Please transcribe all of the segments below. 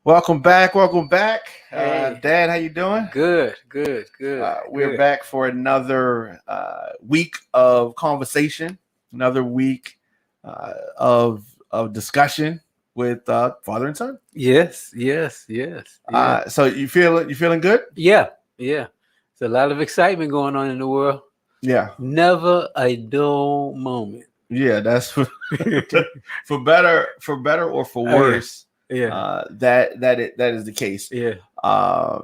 Welcome back. Welcome back. Hey, Dad, how you doing? good. We're back for another week of conversation, another week of discussion with father and son. Yes. So you feeling good? Yeah. There's a lot of excitement going on in the world. Yeah. Never a dull moment. Yeah, that's for, for better or for Oh, yeah. worse. Yeah. That is the case. Yeah. Uh,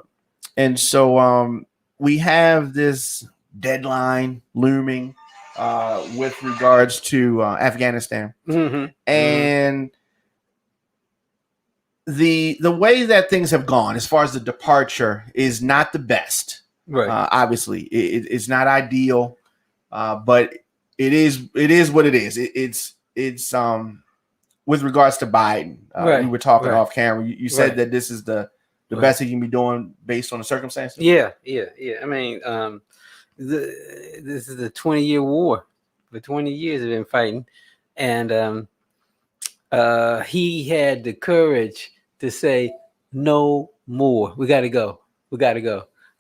and so we have this deadline looming with regards to Afghanistan, and the way that things have gone as far as the departure is not the best. Right. Obviously, it's not ideal, but it is what it is. It's with regards to Biden. Right. We were talking Right. off camera. You said Right. that this is the Right. best he can be doing based on the circumstances. Yeah. I mean, this is a 20-year war. For 20 years, they've been fighting, and he had the courage to say, "No more. We got to go.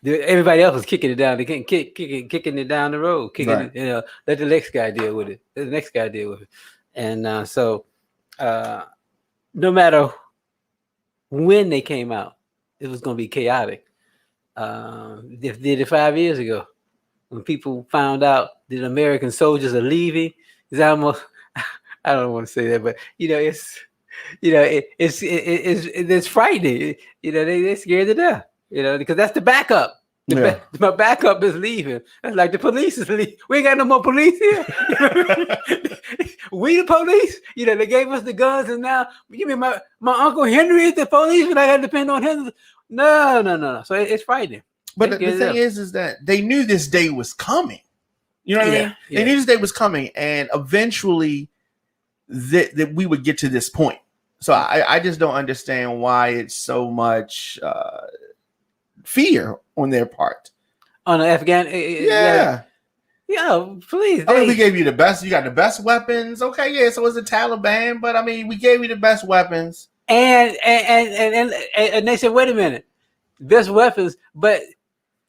Everybody else was kicking it down. They kicking it down the road. Right. Let the next guy deal with it. And so, no matter when they came out, it was going to be chaotic. They did it 5 years ago when people found out that American soldiers are leaving. It's almost, I don't want to say that, but it's frightening. They're scared to death. Because that's the backup. My backup is leaving. That's like the police is leaving. We ain't got no more police here. We the police. They gave us the guns, and now you mean my Uncle Henry is the police, and I got to depend on him. No. So it's frightening. But the thing is that they knew this day was coming. You know what I mean? They knew this day was coming, and eventually that we would get to this point. So I just don't understand why it's so much fear on their part. On the Afghan, please. I mean, we gave you the best. You got the best weapons. Okay, yeah. So it's the Taliban, but I mean, we gave you the best weapons. And they said, wait a minute, best weapons, but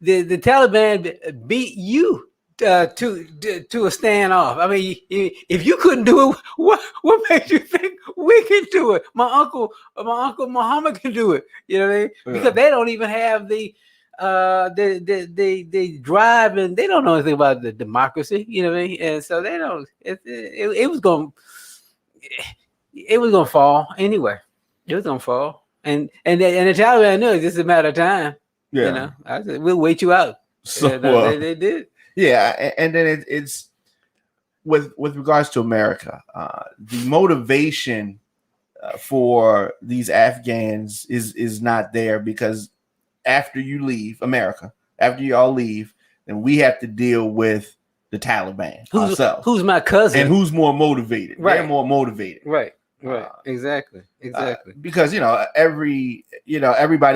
the Taliban beat you to a standoff. I mean, if you couldn't do it, what makes you think we can do it? My uncle Muhammad can do it. You know what I mean? Yeah. Because they don't even have they drive, and they don't know anything about the democracy. You know what I mean? And so they don't. It was going to fall anyway. It was going to fall, and the Taliban knew it's just a matter of time. Yeah. I said, we'll wait you out. So they did. Yeah, and then it's with regards to America, the motivation for these Afghans is not there, because after you leave America, after you all leave, then we have to deal with the Taliban ourselves. Who's my cousin? And who's more motivated? Right. They're more motivated. Right. Exactly. Because everybody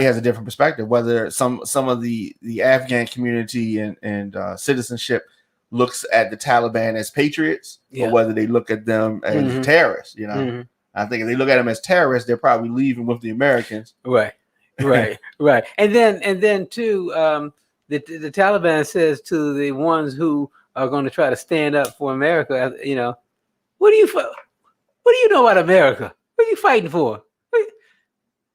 has a different perspective. Whether some of the Afghan community and citizenship looks at the Taliban as patriots, or whether they look at them as terrorists. I think if they look at them as terrorists, they're probably leaving with the Americans. Right. And then too, the Taliban says to the ones who are going to try to stand up for America, what do you know about America? What are you fighting for?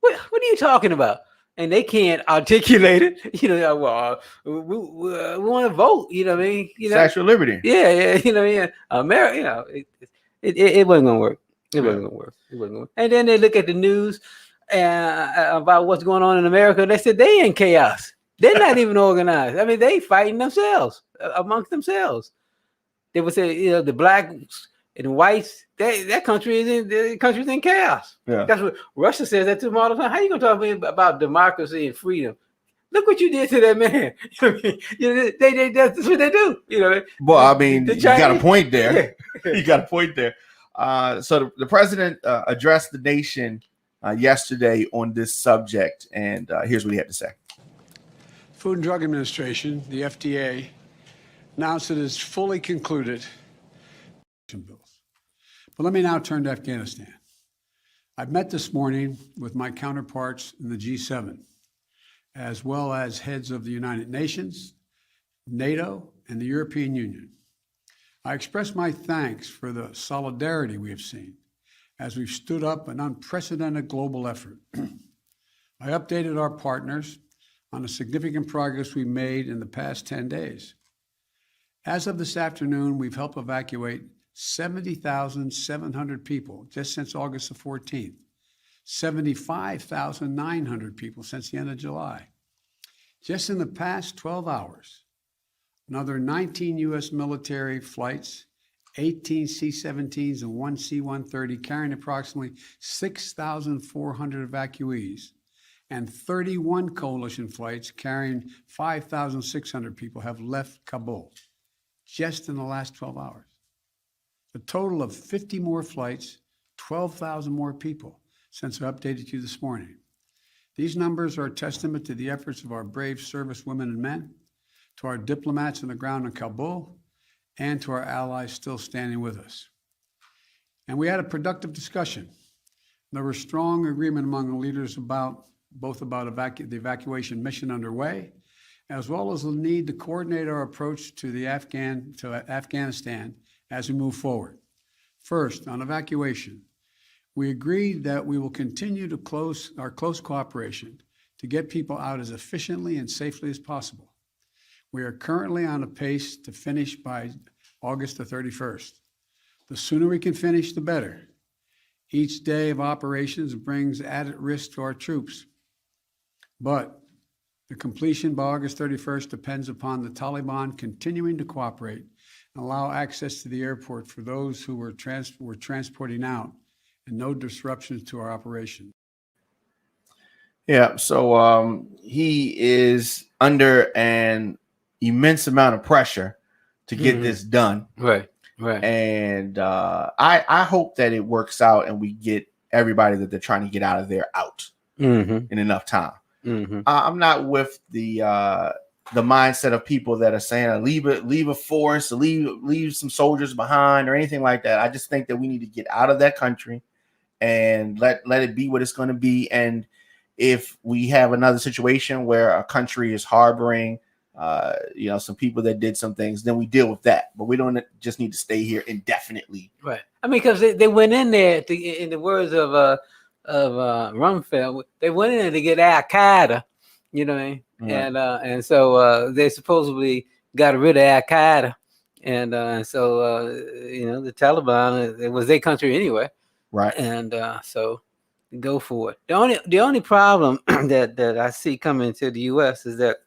What are you talking about? And they can't articulate it. Well, we want to vote. You know what I mean? Statue of Liberty. Yeah. America. It wasn't going to work. It wasn't going to work. And then they look at the news about what's going on in America. They said they in chaos. They're not even organized. I mean, they fighting themselves amongst themselves. They would say, the blacks and whites, that country is in chaos. Yeah. That's what Russia says that to them all the time. How you gonna talk to me about democracy and freedom? Look what you did to that man. That's what they do. Well, I mean, you got a point there. You got a point there. So the president addressed the nation yesterday on this subject, and here's what he had to say. Food and Drug Administration, the FDA, announced it has fully concluded bills. But let me now turn to Afghanistan. I've met this morning with my counterparts in the G7, as well as heads of the United Nations, NATO, and the European Union. I express my thanks for the solidarity we have seen as we've stood up an unprecedented global effort. I updated our partners on the significant progress we made in the past 10 days. As of this afternoon, we've helped evacuate 70,700 people just since August the 14th, 75,900 people since the end of July. Just in the past 12 hours, another 19 U.S. military flights, 18 C-17s and 1 C-130 carrying approximately 6,400 evacuees, and 31 coalition flights carrying 5,600 people have left Kabul just in the last 12 hours. A total of 50 more flights, 12,000 more people since I updated you this morning. These numbers are a testament to the efforts of our brave service women and men, to our diplomats on the ground in Kabul, and to our allies still standing with us. And we had a productive discussion. There was strong agreement among the leaders about the evacuation mission underway, as well as the need to coordinate our approach to Afghanistan as we move forward. First, on evacuation, we agreed that we will continue to our close cooperation to get people out as efficiently and safely as possible. We are currently on a pace to finish by August the 31st. The sooner we can finish, the better. Each day of operations brings added risk to our troops. But the completion by August 31st depends upon the Taliban continuing to cooperate and allow access to the airport for those who we're transporting out, and no disruptions to our operation. Yeah, so he is under an immense amount of pressure to get this done. Right. And I hope that it works out and we get everybody that they're trying to get out of there out in enough time. I'm not with the mindset of people that are saying leave a force, leave some soldiers behind or anything like that. I just think that we need to get out of that country and let it be what it's going to be. And if we have another situation where a country is harboring some people that did some things, then we deal with that. But we don't just need to stay here indefinitely. Right. I mean, because they went in there in the words of Rumsfeld, they went in there to get Al Qaeda, you know what I mean? Right. And so they supposedly got rid of Al Qaeda, and so the Taliban, it was their country anyway, right? And so go for it. The only problem that I see coming to the U.S. is that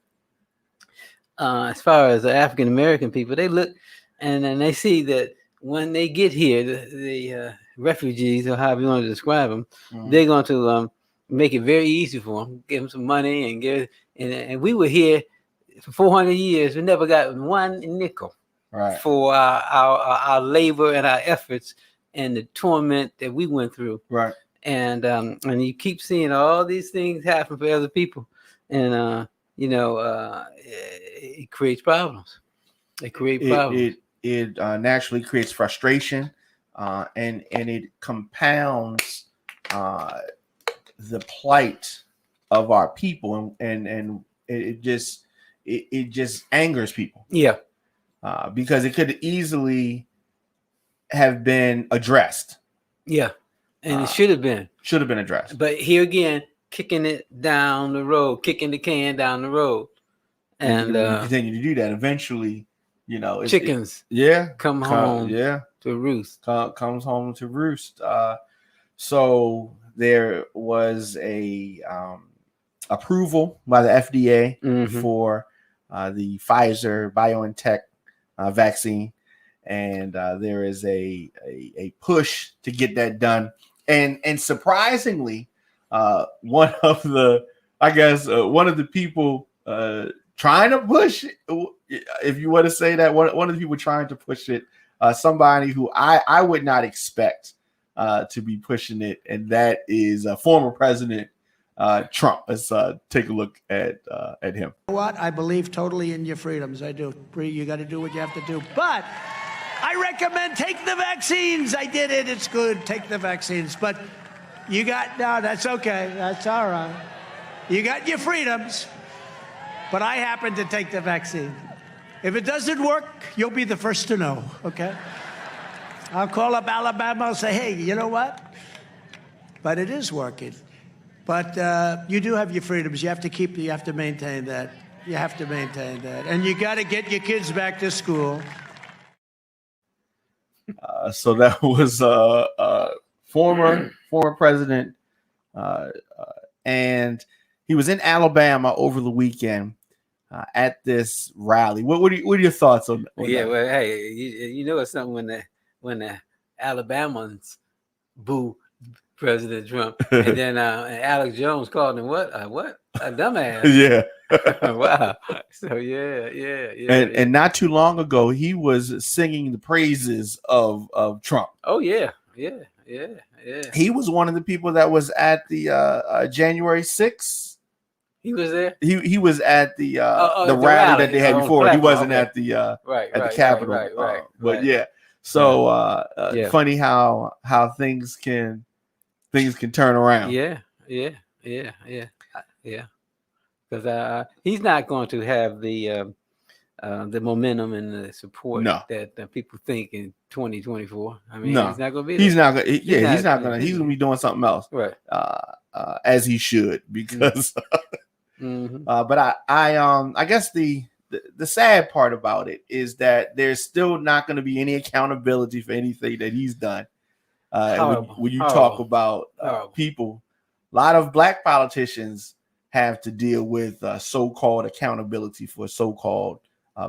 as far as the African American people, they look and then they see that when they get here, the refugees, or however you want to describe them, they're going to make it very easy for them, give them some money, and we were here for 400 years. We never got one nickel for our labor and our efforts and the torment that we went through. Right. And you keep seeing all these things happen for other people, and it creates problems. It naturally creates frustration, and it compounds the plight of our people, and it just angers people. Yeah, because it could easily have been addressed. Yeah, and it should have been addressed. But here again, kicking it down the road, kicking the can down the road, and continue to do that. Eventually, chickens come home to roost. Comes home to roost. So there was a approval by the FDA for the Pfizer BioNTech vaccine, and there is a push to get that done. And surprisingly, one of the people trying to push it, if you want to say that, one of the people trying to push it, somebody who I would not expect to be pushing it, and that is former President Trump. Let's take a look at him. What? I believe totally in your freedoms. I do. You got to do what you have to do. But I recommend take the vaccines. I did it. It's good. Take the vaccines. But No, that's okay. That's all right. You got your freedoms, but I happen to take the vaccine. If it doesn't work, you'll be the first to know, okay? I'll call up Alabama and say, hey, you know what? But it is working. But you do have your freedoms. You have to maintain that. You have to maintain that. And you got to get your kids back to school. So that was former president, and he was in Alabama over the weekend at this rally. What are your thoughts on Yeah, that? well, hey, you know it's something when the Alabamans boo President Trump, and then Alex Jones called him what a dumbass. Yeah. Wow. So yeah. And not too long ago, he was singing the praises of Trump. Oh yeah. He was one of the people that was at the January 6th. He was there. He was at the rally that they had on before. He platform, wasn't okay. at the Right, Capitol. Right. But yeah. So Yeah. funny how things can turn around. Yeah. Because he's not going to have the momentum and the support that people think in 2024. I mean, he's not going to be. He's not going. He's not going to. He's going to be doing something else, right? As he should, because. But I guess the sad part about it is that there's still not going to be any accountability for anything that he's done. When you talk about people, a lot of black politicians have to deal with so-called accountability for so-called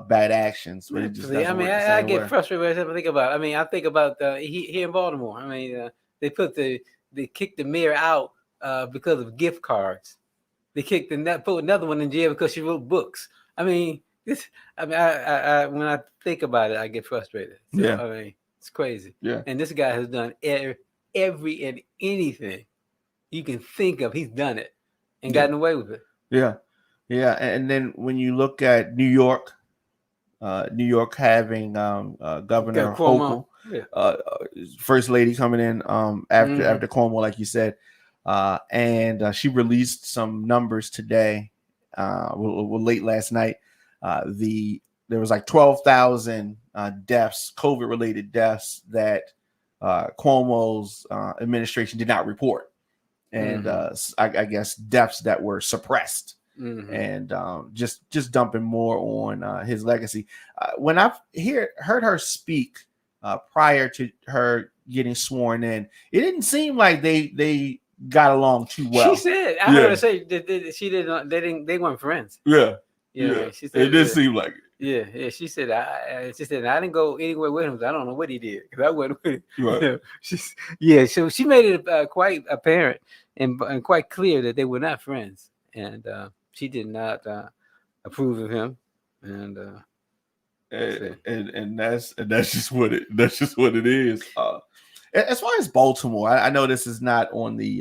bad actions. But it just I get frustrated when I think about it. I mean, I think about here in Baltimore. I mean, they kicked the mayor out because of gift cards. They put another one in jail because she wrote books. I mean, when I think about it, I get frustrated. So, yeah. I mean, it's crazy. Yeah. And this guy has done every and anything you can think of. He's done it and gotten away with it. Yeah. And then when you look at New York having Governor Hochul, First Lady coming in after Cuomo, like you said, and she released some numbers today, late last night. There was like 12,000 deaths, COVID-related deaths that Cuomo's administration did not report, and I guess deaths that were suppressed, and just dumping more on his legacy. When I heard her speak prior to her getting sworn in, it didn't seem like they got along too well. She said, I heard her say that they weren't friends. Yeah. She said, it did seem like it. Yeah. She said, I didn't go anywhere with him. I don't know what he did because I wasn't with him. Right. So she made it quite apparent and quite clear that they were not friends, and she did not approve of him. And that's just what it is. As far as Baltimore, I know this is not on the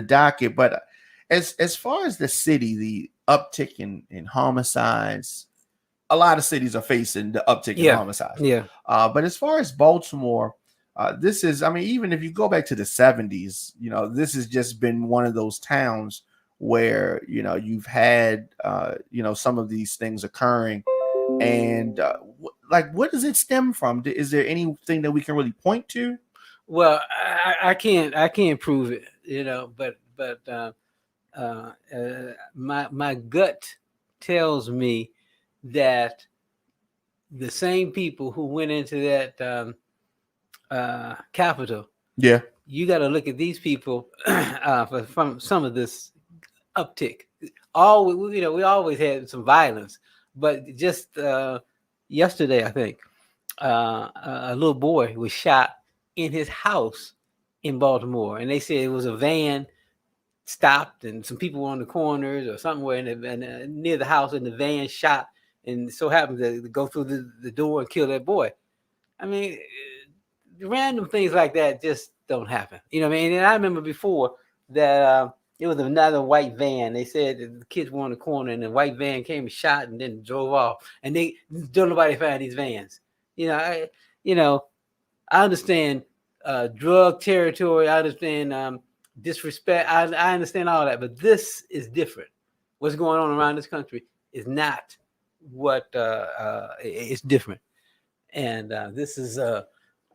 docket, but as far as the city, the uptick in homicides, a lot of cities are facing the uptick in homicides. Yeah. But as far as Baltimore, this is, I mean, even if you go back to the 70s, this has just been one of those towns where, you've had, some of these things occurring. And what does it stem from? Is there anything that we can really point to? Well, I can't prove it, but my gut tells me that the same people who went into that Capitol, you got to look at these people from some of this uptick. We always had some violence, but just yesterday, I think a little boy was shot in his house in Baltimore, and they said it was a van stopped and some people were on the corners or somewhere and near the house, and the van shot and so happened to go through the door and kill that boy. I mean, random things like that just don't happen. You know what I mean? And I remember before that it was another white van. They said that the kids were on the corner and the white van came and shot and then drove off. And don't nobody find these vans. I understand drug territory. I understand disrespect. I understand all that, but this is different. What's going on around this country is not what it's different, and this is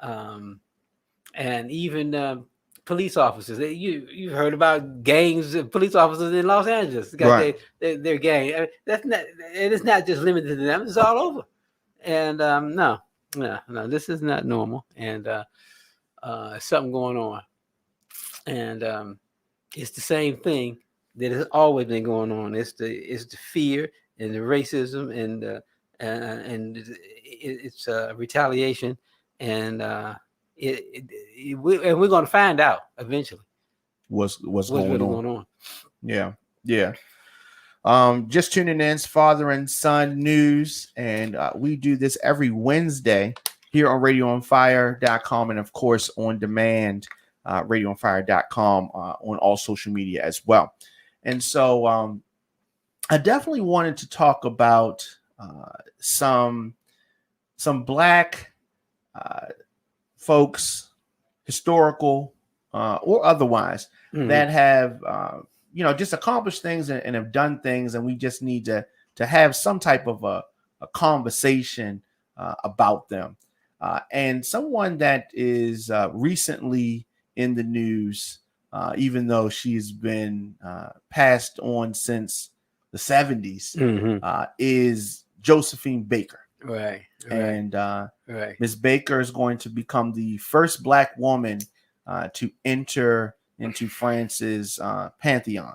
and even police officers. You've heard about gangs of police officers in Los Angeles. Got Right. their gang. That's not. And it's not just limited to them. It's all over. And no, this is not normal. And something going on. And it's the same thing that has always been going on. It's the fear and the racism and it's retaliation and we're going to find out eventually What's really going on. Yeah. Just tuning in, it's Father and Son News, and we do this every Wednesday here on radioonfire.com and of course on demand, radioonfire.com, on all social media as well. And so I definitely wanted to talk about some Black folks, historical or otherwise, that have just accomplished things and have done things, and we just need to have some type of a conversation about them. And someone that is recently in the news, even though she's been passed on since the 70s, is Josephine Baker. Right. And Ms. Baker is going to become the first Black woman to enter into France's pantheon.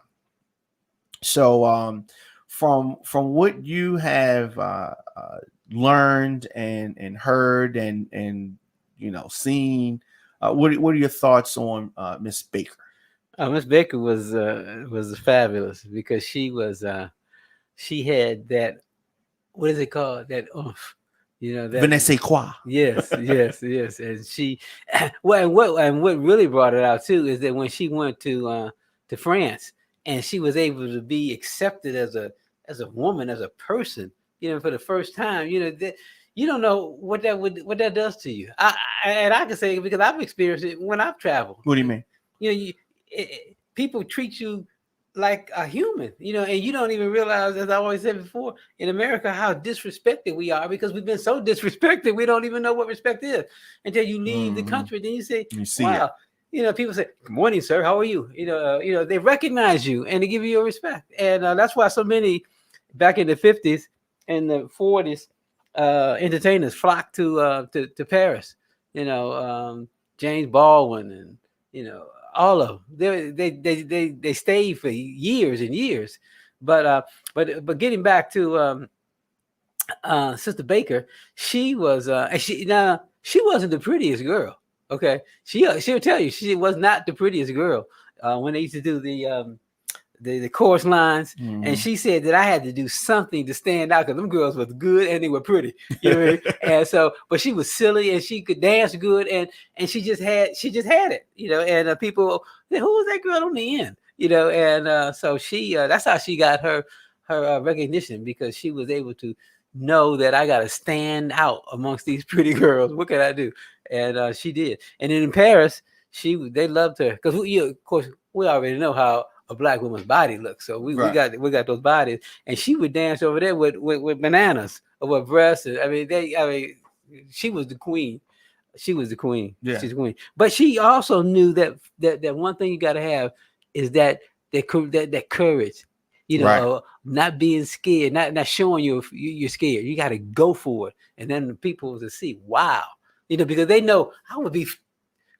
So from what you have learned and heard and seen, what are your thoughts on Miss Baker? Miss Baker was fabulous because she had that, what is it called, that oomph, that Je ne sais quoi. Yes. And she, what really brought it out too is that when she went to France and she was able to be accepted as a woman, as a person, for the first time, that you don't know what that does to you. I can say it because I've experienced it when I've traveled. What do you mean? People treat you like a human, and you don't even realize, as I always said before, in America, how disrespected we are because we've been so disrespected. We don't even know what respect is until you leave the country. Then you say, wow, people say, "Good morning, sir. How are you?" They recognize you and they give you your respect. And that's why so many back in the 50s and the 40s, entertainers flocked to Paris, James Baldwin and, all of them. They stayed for years and years, but getting back to Sister Baker, she was she wasn't the prettiest girl. Okay, she'll tell you she was not the prettiest girl when they used to do the chorus lines, and she said that I had to do something to stand out because them girls were good and they were pretty, what I mean? And so, but she was silly and she could dance good and she just had it, and people, who was that girl on the end, and so she that's how she got her recognition, because she was able to know that I got to stand out amongst these pretty girls. What can I do? And she did. And then in Paris, they loved her because of course we already know how a Black woman's body looks, so we got those bodies, and she would dance over there with bananas over her breasts. She was the queen. She was the queen. Yeah. She's the queen. But she also knew that one thing you got to have is that courage. Not being scared, not showing you're scared. You got to go for it, and then the people will see, wow, because they know I would be.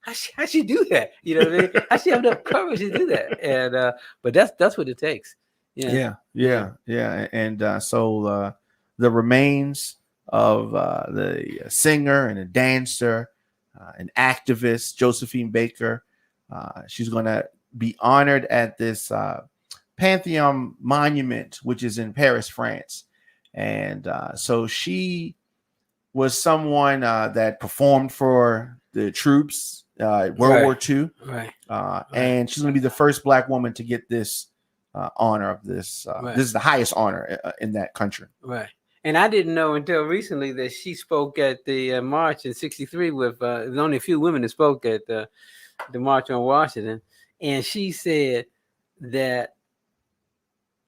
How she do that? What I mean? How she have enough courage to do that? And but that's what it takes. Yeah. And so the remains of the singer and a dancer, an activist, Josephine Baker, she's going to be honored at this Pantheon monument, which is in Paris, France. And so she was someone that performed for the troops. World War II, right. And she's going to be the first Black woman to get this honor of this. This is the highest honor in that country. Right, And I didn't know until recently that she spoke at the march in '63 with there's only a few women that spoke at the March on Washington, and she said that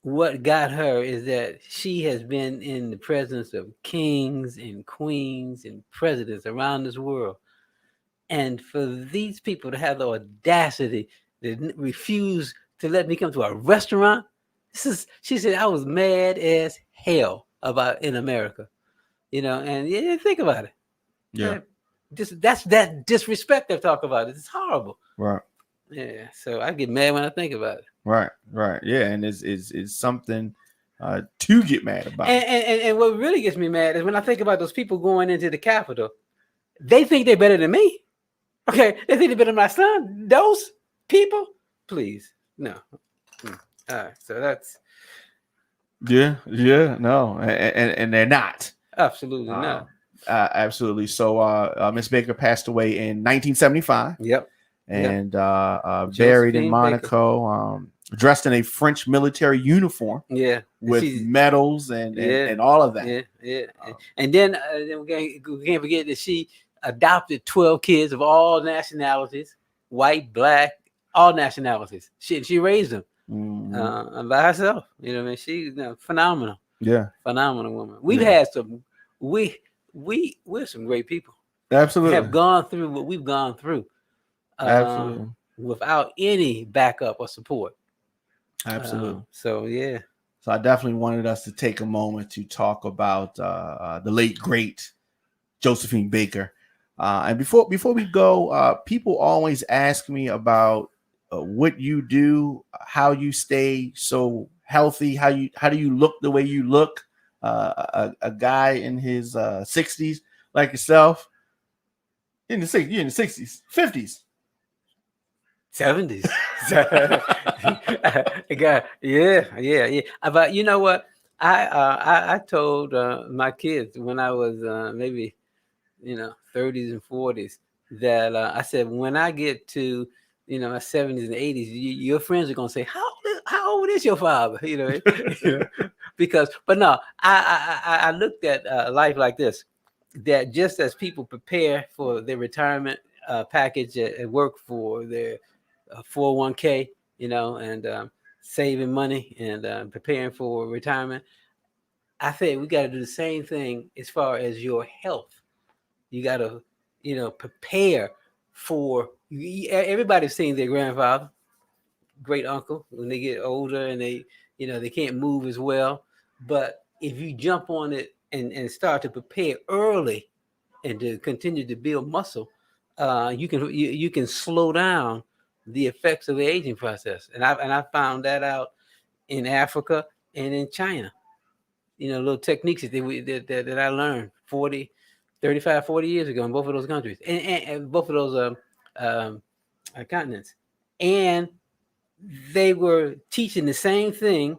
what got her is that she has been in the presence of kings and queens and presidents around this world. And for these people to have the audacity to refuse to let me come to a restaurant, she said, I was mad as hell about in America, and think about it. Yeah. That's that disrespect they're talking about. It's horrible. Right. Yeah. So I get mad when I think about it. Right. Yeah. And it's something to get mad about. And what really gets me mad is when I think about those people going into the Capitol, they think they're better than me. Okay. They think they're better than my son. Those people, please. No. All right. So that's. Yeah. No. And they're not. Absolutely not. Absolutely. So Miss Baker passed away in 1975. Yep. And buried in Monaco, dressed in a French military uniform. Yeah. With medals and all of that. Yeah. And then we can't forget that she adopted 12 kids of all nationalities, white, black, all nationalities. She raised them by herself. You know what I mean? She's phenomenal. Yeah. Phenomenal woman. We've had some. We're some great people. Absolutely. We have gone through what we've gone through. Absolutely. Without any backup or support. Absolutely. So I definitely wanted us to take a moment to talk about the late great Josephine Baker. And before we go, people always ask me about what you do, how you stay so healthy, how do you look the way you look? A guy in his 60s like yourself, you're in the 60s, 50s. 70s. Yeah. But you know what? I told my kids when I was maybe 30s and 40s that I said when I get to 70s and 80s, your friends are gonna say, how old is your father? Because but no, I looked at life like this, that just as people prepare for their retirement package and work for their 401k, and saving money and preparing for retirement, I think we got to do the same thing as far as your health. You got to, prepare for. Everybody's seen their grandfather, great uncle when they get older and they can't move as well. But if you jump on it and start to prepare early and to continue to build muscle, you can slow down the effects of the aging process. And I found that out in Africa and in China. Little techniques that I learned 35, 40 years ago in both of those countries and both of those continents. And they were teaching the same thing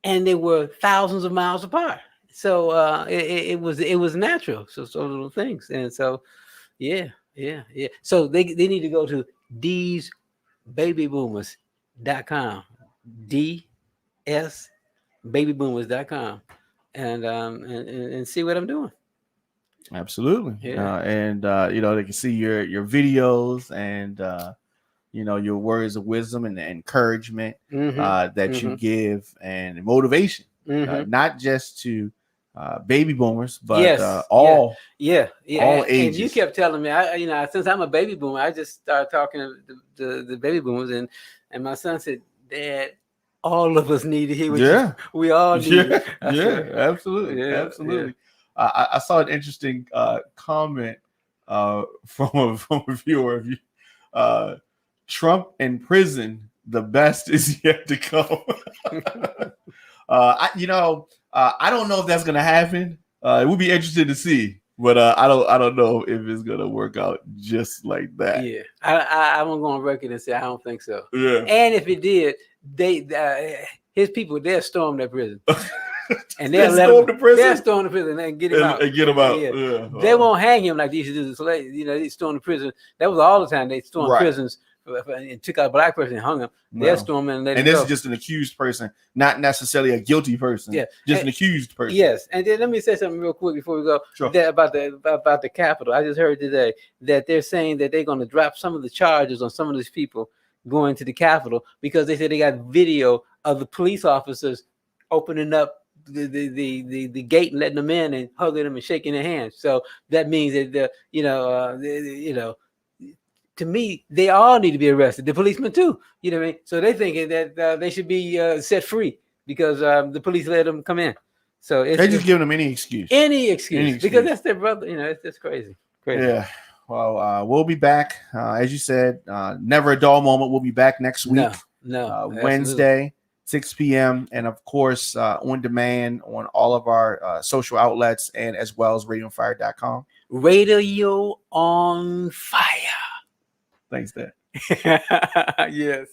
and they were thousands of miles apart. So it was natural. So little things. And so, yeah. So they need to go to DSBabyboomers.com, DSBabyboomers.com, and see what I'm doing. Absolutely. Yeah. And they can see your videos and your words of wisdom and the encouragement that you give and motivation, not just to baby boomers, but all ages. And you kept telling me, since I'm a baby boomer, I just started talking to the baby boomers, and my son said, "Dad, all of us need to hear what we all need." Absolutely. Yeah. I saw an interesting comment from a viewer of you. Trump in prison, the best is yet to come. I don't know if that's gonna happen. It would be interesting to see, but I don't know if it's gonna work out just like that. Yeah, I'm gonna go on record and say I don't think so. Yeah, and if it did, his people they'll storm that prison. And they'll storm the prison and get him out. And get him out. Yeah. They won't hang him like they used to do the slaves. They storm the prison. That was all the time. They storm prisons and took out a black person and hung him. They'll storm and let him And this go. is just an accused person, not necessarily a guilty person. Yeah. Just an accused person. Yes, and then let me say something real quick before we go. Sure. About the Capitol. I just heard today that they're saying that they're going to drop some of the charges on some of these people going to the Capitol because they said they got video of the police officers opening up the gate and letting them in and hugging them and shaking their hands. So that means that to me, they all need to be arrested. The policemen too. You know what I mean? So they're thinking that they should be set free because the police let them come in. So They're just giving them any excuse. Any excuse because that's their brother. You know, it's just crazy. Yeah. Well, we'll be back. As you said, never a dull moment. We'll be back next week. No. Wednesday, 6 p.m. And of course, on demand on all of our social outlets and as well as radioonfire.com. Radio on Fire. Thanks, Dad. Yes.